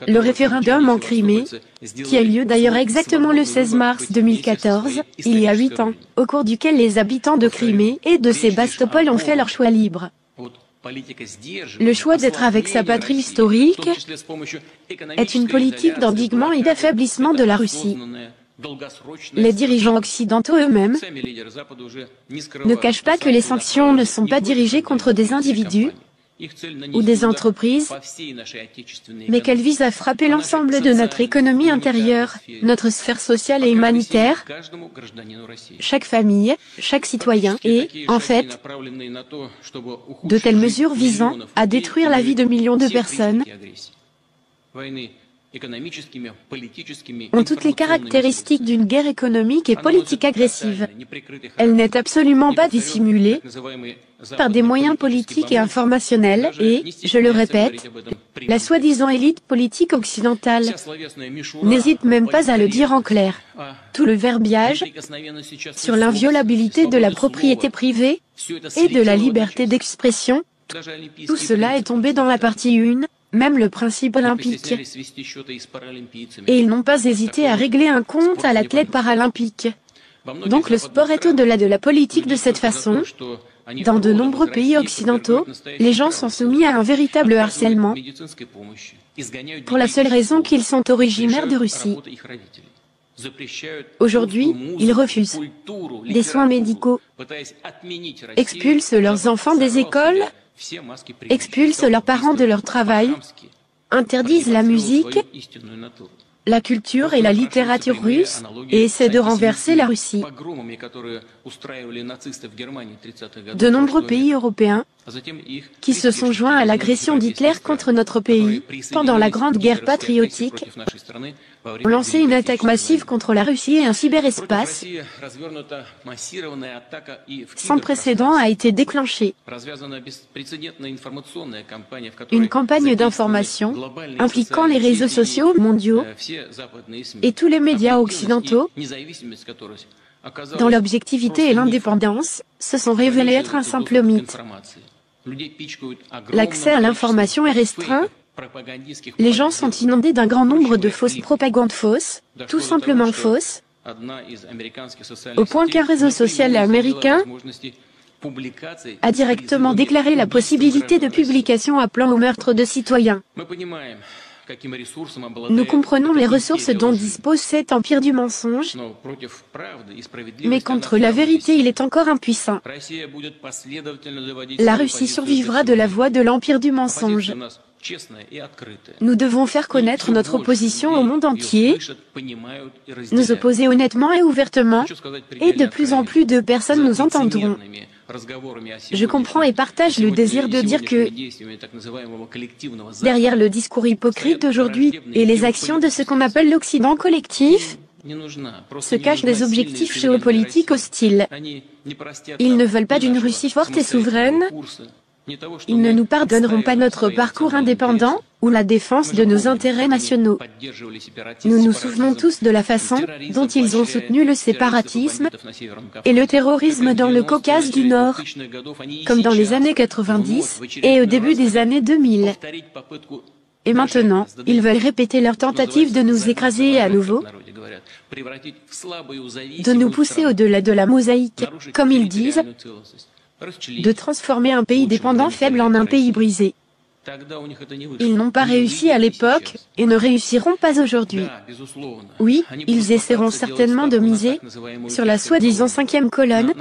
Le référendum en Crimée, qui a eu lieu d'ailleurs exactement le 16 mars 2014, il y a 8 ans, au cours duquel les habitants de Crimée et de Sébastopol ont fait leur choix libre. Le choix d'être avec sa patrie historique est une politique d'endiguement et d'affaiblissement de la Russie. Les dirigeants occidentaux eux-mêmes ne cachent pas que les sanctions ne sont pas dirigées contre des individus ou des entreprises, mais qu'elles visent à frapper l'ensemble de notre économie intérieure, notre sphère sociale et humanitaire, chaque famille, chaque citoyen et, en fait, de telles mesures visant à détruire la vie de millions de personnes ont toutes les caractéristiques d'une guerre économique et politique agressive. Elle n'est absolument pas dissimulée par des moyens politiques et informationnels et, je le répète, la soi-disant élite politique occidentale n'hésite même pas à le dire en clair. Tout le verbiage sur l'inviolabilité de la propriété privée et de la liberté d'expression, tout cela est tombé dans la partie 1, même le principe olympique. Et ils n'ont pas hésité à régler un compte à l'athlète paralympique. Donc le sport est au-delà de la politique de cette façon. Dans de nombreux pays occidentaux, les gens sont soumis à un véritable harcèlement, pour la seule raison qu'ils sont originaires de Russie. Aujourd'hui, ils refusent des soins médicaux, expulsent leurs enfants des écoles, expulsent leurs parents de leur travail, interdisent la musique, la culture et la littérature russe, et essaient de renverser la Russie. De nombreux pays européens, qui se sont joints à l'agression d'Hitler contre notre pays, pendant la Grande Guerre patriotique, ont lancé une attaque massive contre la Russie et un cyberespace sans précédent a été déclenchée. Une campagne d'information impliquant les réseaux sociaux mondiaux et tous les médias occidentaux, dont l'objectivité et l'indépendance se sont révélés être un simple mythe. L'accès à l'information est restreint. Les gens sont inondés d'un grand nombre de fausses propagandes fausses, tout simplement fausses, au point qu'un réseau social américain a directement déclaré la possibilité de publication appelant au meurtre de citoyens. Nous comprenons les ressources dont dispose cet empire du mensonge, mais contre la vérité il est encore impuissant. La Russie survivra de la voie de l'empire du mensonge. Nous devons faire connaître notre opposition au monde entier, nous opposer honnêtement et ouvertement, et de plus en plus de personnes nous entendront. Je comprends et partage le désir de dire que, derrière le discours hypocrite d'aujourd'hui et les actions de ce qu'on appelle l'Occident collectif, se cachent des objectifs géopolitiques hostiles. Ils ne veulent pas d'une Russie forte et souveraine. Ils ne nous pardonneront pas notre parcours indépendant ou la défense de nos intérêts nationaux. Nous nous souvenons tous de la façon dont ils ont soutenu le séparatisme et le terrorisme dans le Caucase du Nord, comme dans les années 90 et au début des années 2000. Et maintenant, ils veulent répéter leur tentative de nous écraser à nouveau, de nous pousser au-delà de la mosaïque, comme ils disent, de transformer un pays dépendant faible en un pays brisé. Ils n'ont pas réussi à l'époque et ne réussiront pas aujourd'hui. Oui, ils essaieront certainement de miser sur la soi-disant cinquième colonne,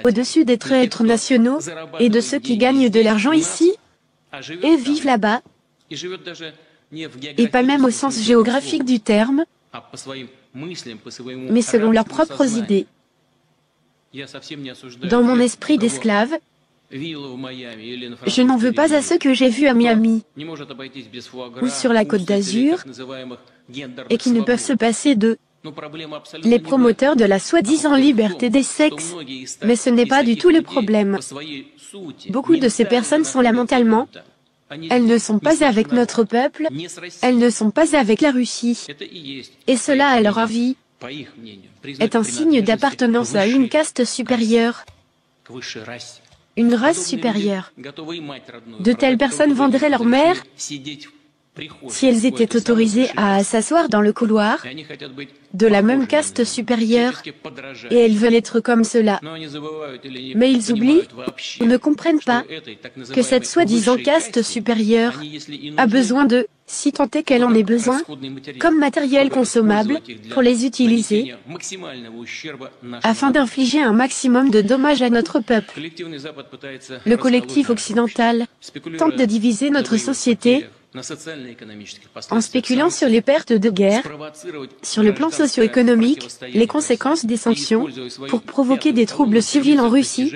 au-dessus des traîtres nationaux et de ceux qui gagnent de l'argent ici et vivent là-bas, et pas même au sens géographique du terme, mais selon leurs propres idées. Dans mon esprit d'esclave, je n'en veux pas à ceux que j'ai vus à Miami ou sur la Côte d'Azur et qui ne peuvent se passer d'eux. Les promoteurs de la soi-disant liberté des sexes, mais ce n'est pas du tout le problème. Beaucoup de ces personnes sont là mentalement. Elles ne sont pas avec notre peuple, elles ne sont pas avec la Russie. Et cela, à leur avis, est un signe d'appartenance à une caste supérieure, une race supérieure. De telles personnes vendraient leur mère Si elles étaient autorisées à s'asseoir dans le couloir, de la même caste supérieure, et elles veulent être comme cela. Mais ils oublient ou ne comprennent pas que cette soi-disant caste supérieure a besoin de, si tant est qu'elle en ait besoin, comme matériel consommable, pour les utiliser, afin d'infliger un maximum de dommages à notre peuple. Le collectif occidental tente de diviser notre société en spéculant sur les pertes de guerre, sur le plan socio-économique, les conséquences des sanctions, pour provoquer des troubles civils en Russie,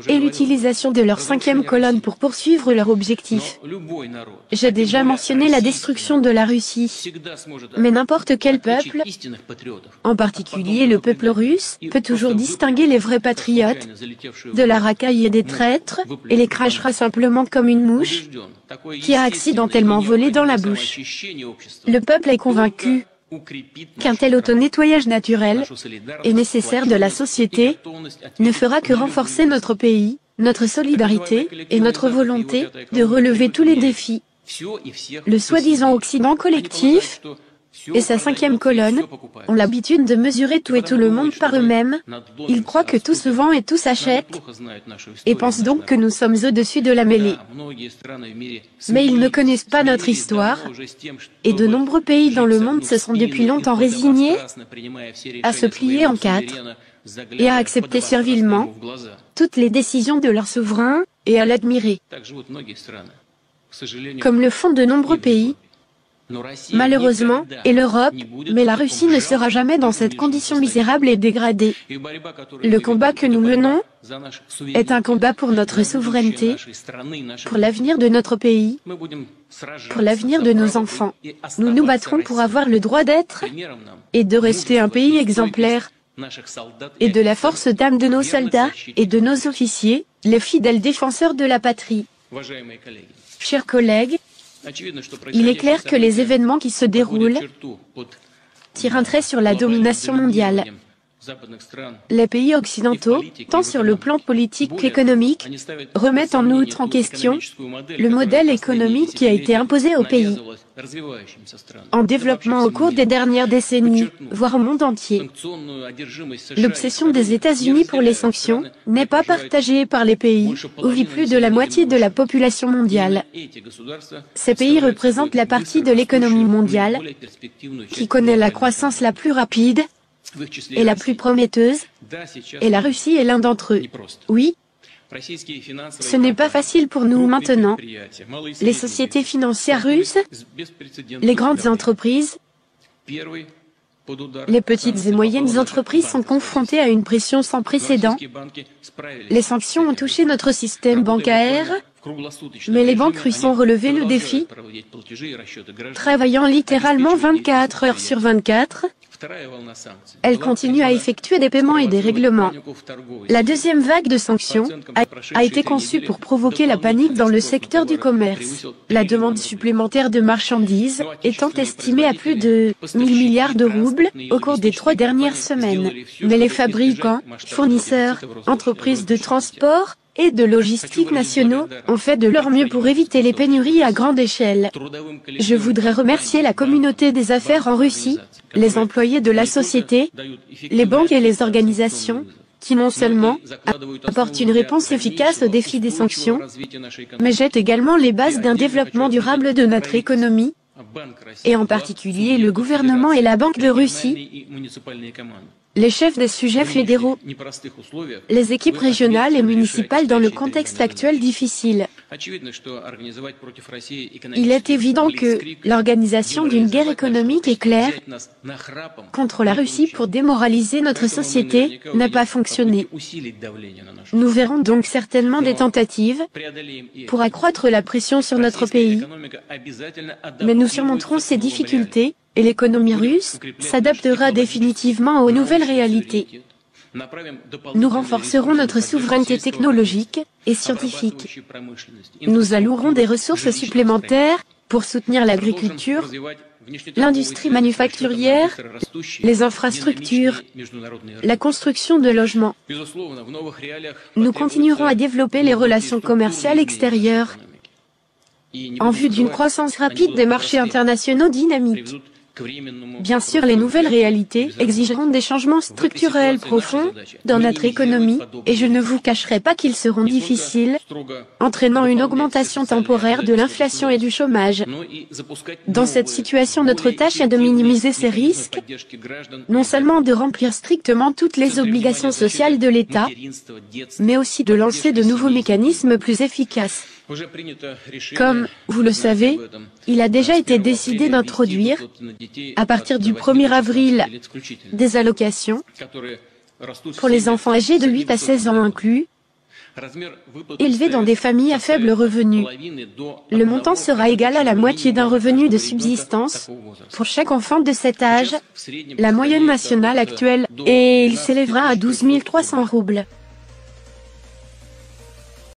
et l'utilisation de leur cinquième colonne pour poursuivre leur objectif. J'ai déjà mentionné la destruction de la Russie, mais n'importe quel peuple, en particulier le peuple russe, peut toujours distinguer les vrais patriotes de la racaille et des traîtres, et les crachera simplement comme une mouche qui a accidentellement volé dans la bouche. Le peuple est convaincu qu'un tel auto-nettoyage naturel et nécessaire de la société ne fera que renforcer notre pays, notre solidarité et notre volonté de relever tous les défis. Le soi-disant Occident collectif et sa cinquième colonne ont l'habitude de mesurer tout et tout le monde par eux-mêmes. Ils croient que tout se vend et tout s'achète, et pensent donc que nous sommes au-dessus de la mêlée. Mais ils ne connaissent pas notre histoire, et de nombreux pays dans le monde se sont depuis longtemps résignés à se plier en quatre et à accepter servilement toutes les décisions de leurs souverains et à l'admirer. Comme le font de nombreux pays, malheureusement, et l'Europe, mais la Russie ne sera jamais dans cette condition misérable et dégradée. Le combat que nous menons est un combat pour notre souveraineté, pour l'avenir de notre pays, pour l'avenir de nos enfants. Nous nous battrons pour avoir le droit d'être et de rester un pays exemplaire, et de la force d'âme de nos soldats et de nos officiers, les fidèles défenseurs de la patrie. Chers collègues, il est clair que les événements qui se déroulent tirent un trait sur la domination mondiale. Les pays occidentaux, tant sur le plan politique qu'économique, remettent en outre en question le modèle économique qui a été imposé aux pays en développement au cours des dernières décennies, voire au monde entier. L'obsession des États-Unis pour les sanctions n'est pas partagée par les pays où vit plus de la moitié de la population mondiale. Ces pays représentent la partie de l'économie mondiale qui connaît la croissance la plus rapide et la plus prometteuse, et la Russie est l'un d'entre eux. Oui, ce n'est pas facile pour nous maintenant. Les sociétés financières russes, les grandes entreprises, les petites et moyennes entreprises sont confrontées à une pression sans précédent. Les sanctions ont touché notre système bancaire, mais les banques russes ont relevé le défi, travaillant littéralement 24 heures sur 24. Elle continue à effectuer des paiements et des règlements. La deuxième vague de sanctions a été conçue pour provoquer la panique dans le secteur du commerce. La demande supplémentaire de marchandises étant estimée à plus de 1 000 milliards de roubles au cours des 3 dernières semaines. Mais les fabricants, fournisseurs, entreprises de transport et de logistique nationaux ont fait de leur mieux pour éviter les pénuries à grande échelle. Je voudrais remercier la communauté des affaires en Russie, les employés de la société, les banques et les organisations, qui non seulement apportent une réponse efficace au défi des sanctions, mais jettent également les bases d'un développement durable de notre économie, et en particulier le gouvernement et la Banque de Russie, les chefs des sujets fédéraux, les équipes régionales et municipales dans le contexte actuel difficile. Il est évident que l'organisation d'une guerre économique éclair contre la Russie pour démoraliser notre société n'a pas fonctionné. Nous verrons donc certainement des tentatives pour accroître la pression sur notre pays, mais nous surmonterons ces difficultés et l'économie russe s'adaptera définitivement aux nouvelles réalités. Nous renforcerons notre souveraineté technologique et scientifique. Nous allouerons des ressources supplémentaires pour soutenir l'agriculture, l'industrie manufacturière, les infrastructures, la construction de logements. Nous continuerons à développer les relations commerciales extérieures. en vue d'une croissance rapide des marchés internationaux dynamiques. Bien sûr, les nouvelles réalités exigeront des changements structurels profonds dans notre économie, et je ne vous cacherai pas qu'ils seront difficiles, entraînant une augmentation temporaire de l'inflation et du chômage. Dans cette situation, notre tâche est de minimiser ces risques, non seulement de remplir strictement toutes les obligations sociales de l'État, mais aussi de lancer de nouveaux mécanismes plus efficaces. Comme vous le savez, il a déjà été décidé d'introduire, à partir du 1er avril, des allocations pour les enfants âgés de 8 à 16 ans inclus, élevés dans des familles à faible revenu. Le montant sera égal à la moitié d'un revenu de subsistance pour chaque enfant de cet âge, la moyenne nationale actuelle, et il s'élèvera à 12 300 roubles.